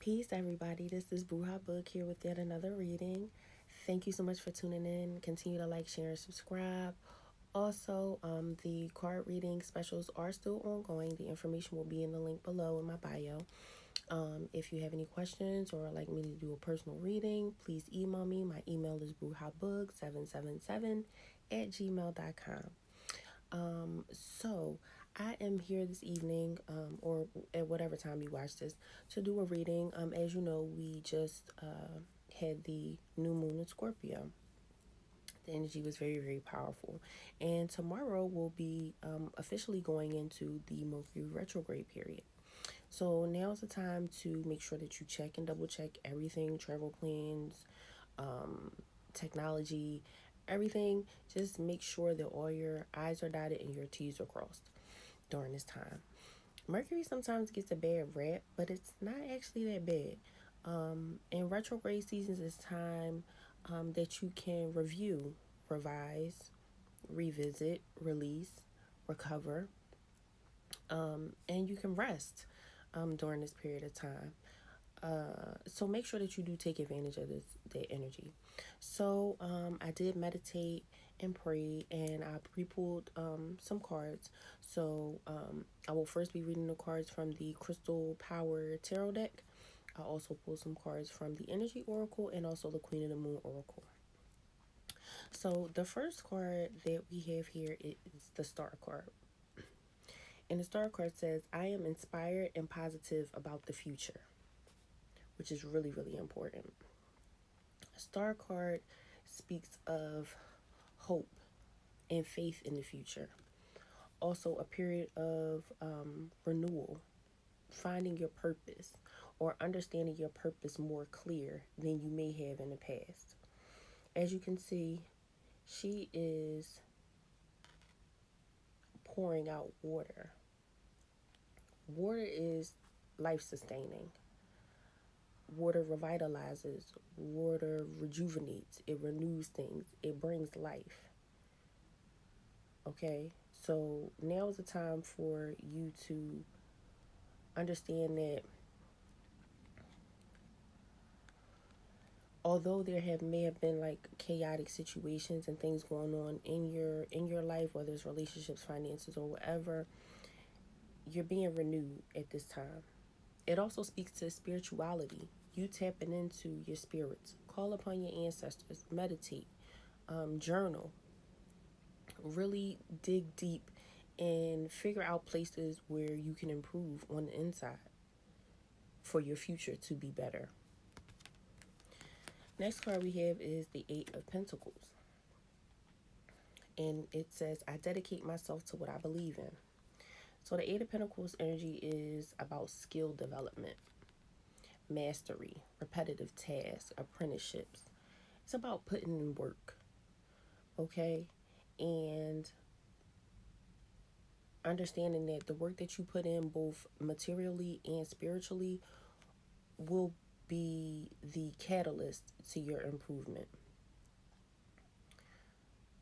Peace, everybody. This is Bruja Book here with yet another reading. Thank you so much for tuning in. Continue to like, share, and subscribe. Also, the card reading specials are still ongoing. The information will be in the link below in my bio. If you have any questions or like me to do a personal reading, please email me. My email is brujabook777 at gmail.com. So I am here this evening, or at whatever time you watch this, to do a reading. As you know, we just had the new moon in Scorpio. The energy was very, very powerful. And tomorrow we'll be officially going into the Mercury retrograde period. So now's the time to make sure that you check and double check everything, travel plans, um, technology, everything. Just make sure that all your I's are dotted and your T's are crossed during this time. Mercury sometimes gets a bad rap, but it's not actually that bad. In retrograde seasons, it's time that you can review, revise, revisit, release, recover, and you can rest during this period of time. So make sure that you do take advantage of that energy. So I did meditate and pray, and I pre-pulled some cards. So I will first be reading the cards from the Crystal Power Tarot deck. I also pulled some cards from the Energy Oracle and also the Queen of the Moon Oracle. So the first card that we have here is the Star card. And the Star card says, I am inspired and positive about the future, which is really, really important. A Star card speaks of hope and faith in the future. Also, a period of renewal, finding your purpose, or understanding your purpose more clear than you may have in the past. As you can see, she is pouring out water. Water is life sustaining. Water revitalizes, water rejuvenates, it renews things, it brings life. Okay, so now is the time for you to understand that although may have been like chaotic situations and things going on in your life, whether it's relationships, finances, or whatever, you're being renewed at this time. It also speaks to spirituality. You tapping into your spirits. Call upon your ancestors. Meditate. Journal. Really dig deep and figure out places where you can improve on the inside for your future to be better. Next card we have is the Eight of Pentacles. And it says, I dedicate myself to what I believe in. So the Eight of Pentacles energy is about skill development, mastery, repetitive tasks, apprenticeships. It's about putting in work, okay? And understanding that the work that you put in both materially and spiritually will be the catalyst to your improvement.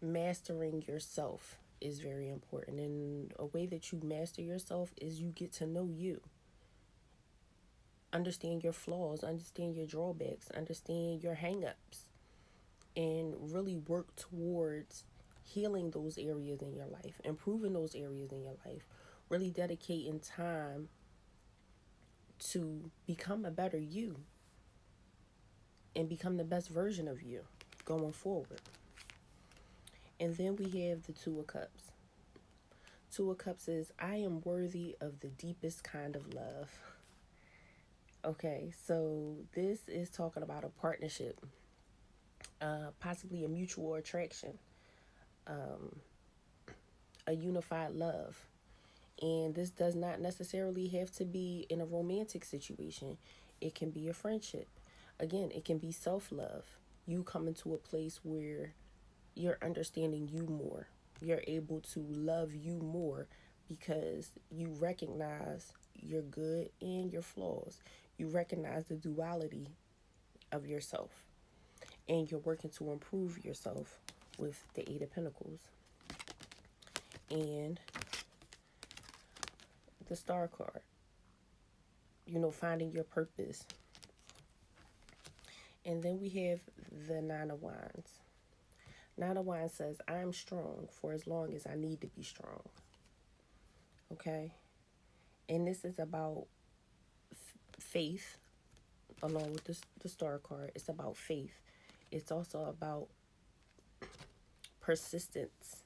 Mastering yourself is very important, and a way that you master yourself is you get to know you. Understand your flaws, understand your drawbacks, understand your hang-ups, and really work towards healing those areas in your life, improving those areas in your life, really dedicating time to become a better you and become the best version of you going forward. And then we have the Two of Cups. Two of Cups is, I am worthy of the deepest kind of love. Okay, so this is talking about a partnership, possibly a mutual attraction, a unified love. And this does not necessarily have to be in a romantic situation. It can be a friendship. Again, it can be self-love. You come into a place where you're understanding you more. You're able to love you more because you recognize your good and your flaws. You recognize the duality of yourself. And you're working to improve yourself with the Eight of Pentacles. And the Star card. Finding your purpose. And then we have the Nine of Wands. Nine of Wands says, I am strong for as long as I need to be strong. Okay? And this is about faith, along with the star card. It's about faith. It's also about persistence.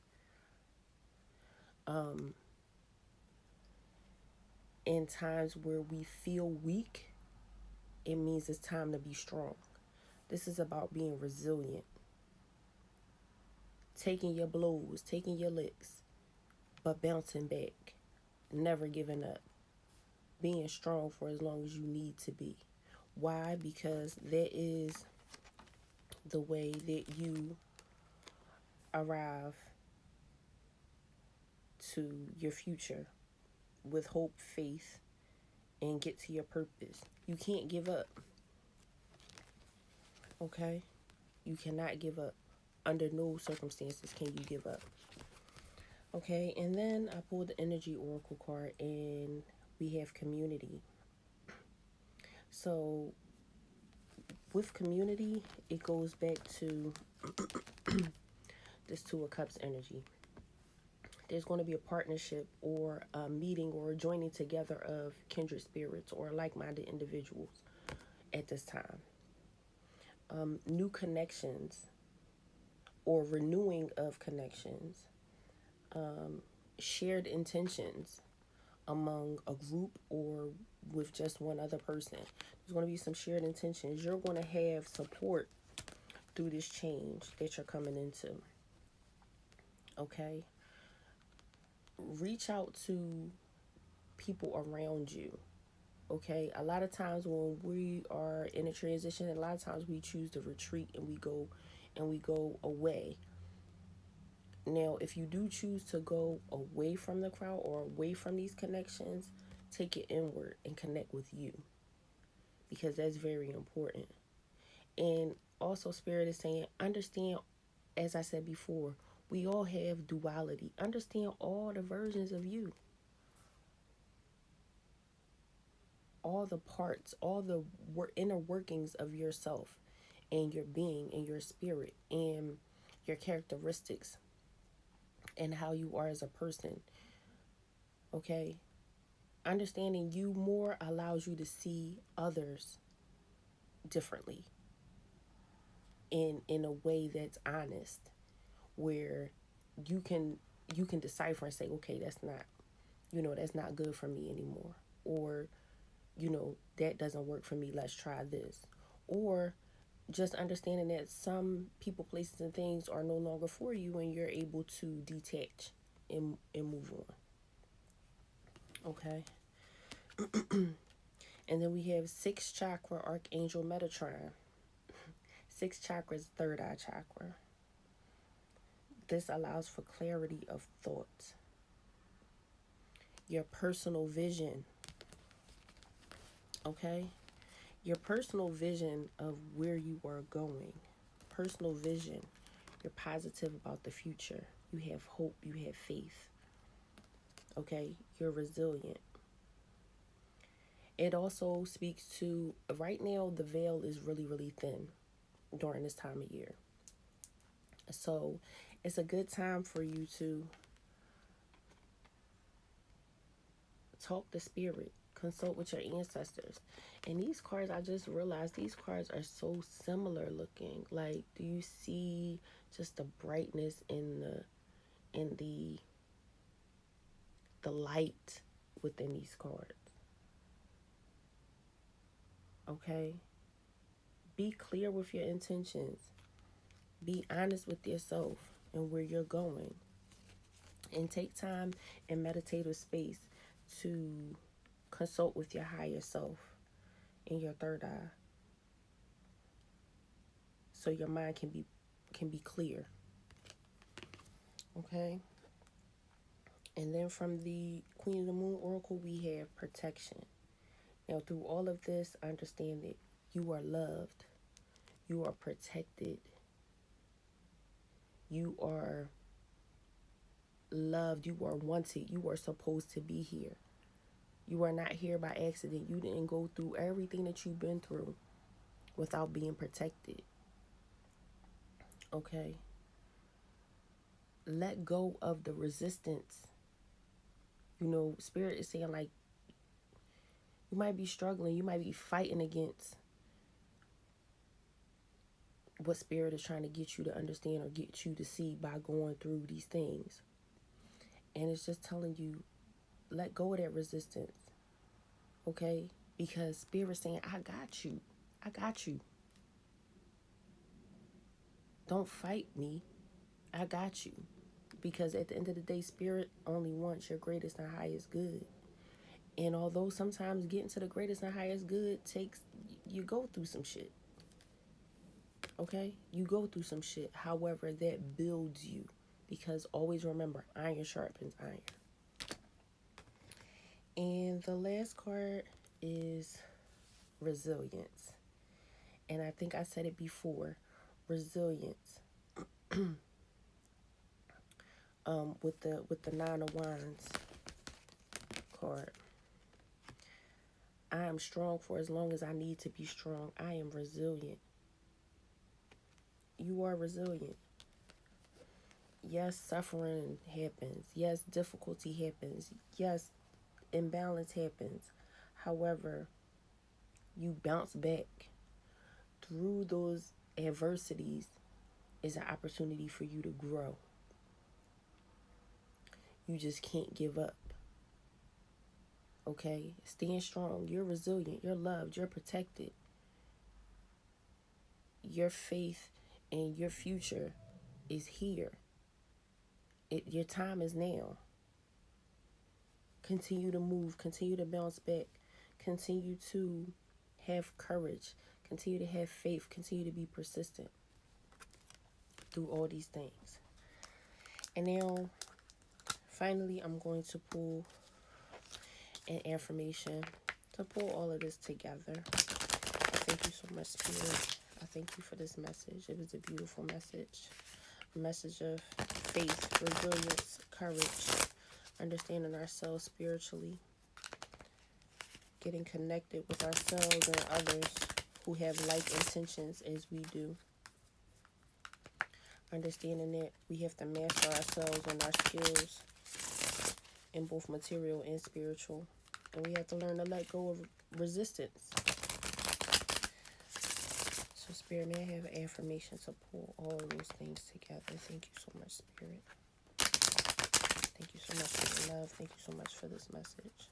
In times where we feel weak, it means it's time to be strong. This is about being resilient, taking your blows, taking your licks, but bouncing back, never giving up, being strong for as long as you need to be. Why? Because that is the way that you arrive to your future with hope, faith, and get to your purpose. You can't give up. Okay? You cannot give up. Under no circumstances can you give up. Okay, and then I pulled the Energy Oracle card and we have community. So with community, it goes back to this Two of Cups energy. There's going to be a partnership or a meeting or a joining together of kindred spirits or like-minded individuals at this time. New connections or renewing of connections, shared intentions among a group or with just one other person. There's going to be some shared intentions. You're going to have support through this change that you're coming into. Okay? Reach out to people around you. Okay? A lot of times when we are in a transition, a lot of times we choose to retreat and we go away. Now, if you do choose to go away from the crowd or away from these connections, take it inward and connect with you, because that's very important. And also, Spirit is saying, understand, as I said before, we all have duality. Understand all the versions of you, all the parts, all the inner workings of yourself and your being and your spirit and your characteristics and how you are as a person. Okay? Understanding you more allows you to see others differently in a way that's honest, where you can decipher and say, okay, that's not good for me anymore, or that doesn't work for me, let's try this. Or just understanding that some people, places, and things are no longer for you, and you're able to detach and move on. Okay. And then we have sixth chakra, Archangel Metatron. Sixth chakra is third eye chakra. This allows for clarity of thought, your personal vision. Okay? Your personal vision of where you are going. Personal vision. You're positive about the future. You have hope. You have faith. Okay? You're resilient. It also speaks to, right now, the veil is really, really thin during this time of year. So it's a good time for you to talk to spirit, consult with your ancestors. And these cards, I just realized these cards are so similar looking. Like, do you see just the brightness in the light within these cards? Okay? Be clear with your intentions. Be honest with yourself and where you're going. And take time in meditative space to consult with your higher self in your third eye, so your mind can be clear. Okay? And then from the Queen of the Moon Oracle, we have protection. Now, through all of this, understand that you are loved. You are protected. You are loved. You are wanted. You are supposed to be here. You are not here by accident. You didn't go through everything that you've been through without being protected. Okay? Let go of the resistance. Spirit is saying, like, you might be struggling, you might be fighting against what Spirit is trying to get you to understand or get you to see by going through these things. And it's just telling you, let go of that resistance. Okay? Because Spirit's saying, I got you. I got you. Don't fight me. I got you. Because at the end of the day, Spirit only wants your greatest and highest good. And although sometimes getting to the greatest and highest good takes, you go through some shit. Okay? You go through some shit. However, that builds you. Because always remember, iron sharpens iron. And the last card is resilience. And I think I said it before. Resilience. With the Nine of Wands card. I am strong for as long as I need to be strong. I am resilient. You are resilient. Yes, suffering happens. Yes, difficulty happens. Yes, imbalance happens. However, you bounce back. Through those adversities is an opportunity for you to grow. You just can't give up. Okay? Stand strong. You're resilient. You're loved. You're protected. Your faith and your future is here. Your time is now. Continue to move. Continue to bounce back. Continue to have courage. Continue to have faith. Continue to be persistent through all these things. And now, finally, I'm going to pull an affirmation to pull all of this together. Thank you so much, Spirit. I thank you for this message. It was a beautiful message. A message of faith, resilience, courage, understanding ourselves spiritually, getting connected with ourselves and others who have like intentions as we do. Understanding that we have to master ourselves and our skills in both material and spiritual. And we have to learn to let go of resistance. So, Spirit, may I have an affirmation to pull all of those things together? Thank you so much, Spirit. Thank you so much for your love. Thank you so much for this message.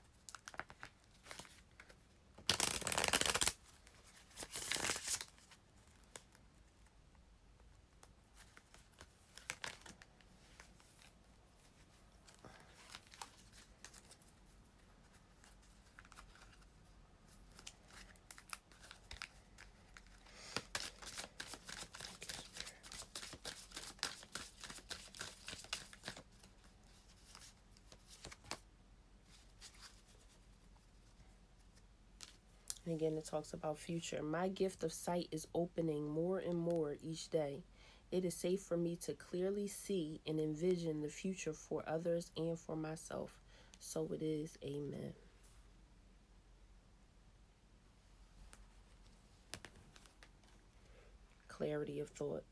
And again, it talks about future. My gift of sight is opening more and more each day. It is safe for me to clearly see and envision the future for others and for myself. So it is. Amen. Clarity of thought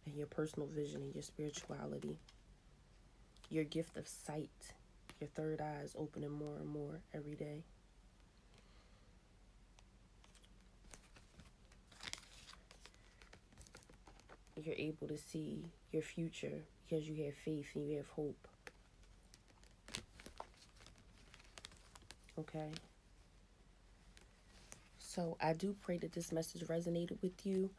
and your personal vision and your spirituality. Your gift of sight. Your third eye is opening more and more every day. You're able to see your future because you have faith and you have hope. Okay? So I do pray that this message resonated with you.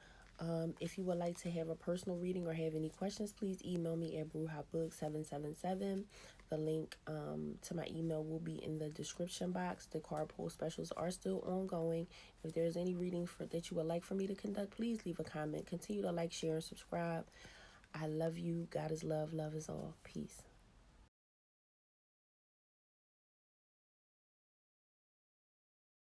If you would like to have a personal reading or have any questions, please email me at brewhotbook777. The link to my email will be in the description box. The card pull specials are still ongoing. If there's any reading that you would like for me to conduct, please leave a comment. Continue to like, share, and subscribe. I love you. God is love. Love is all. Peace.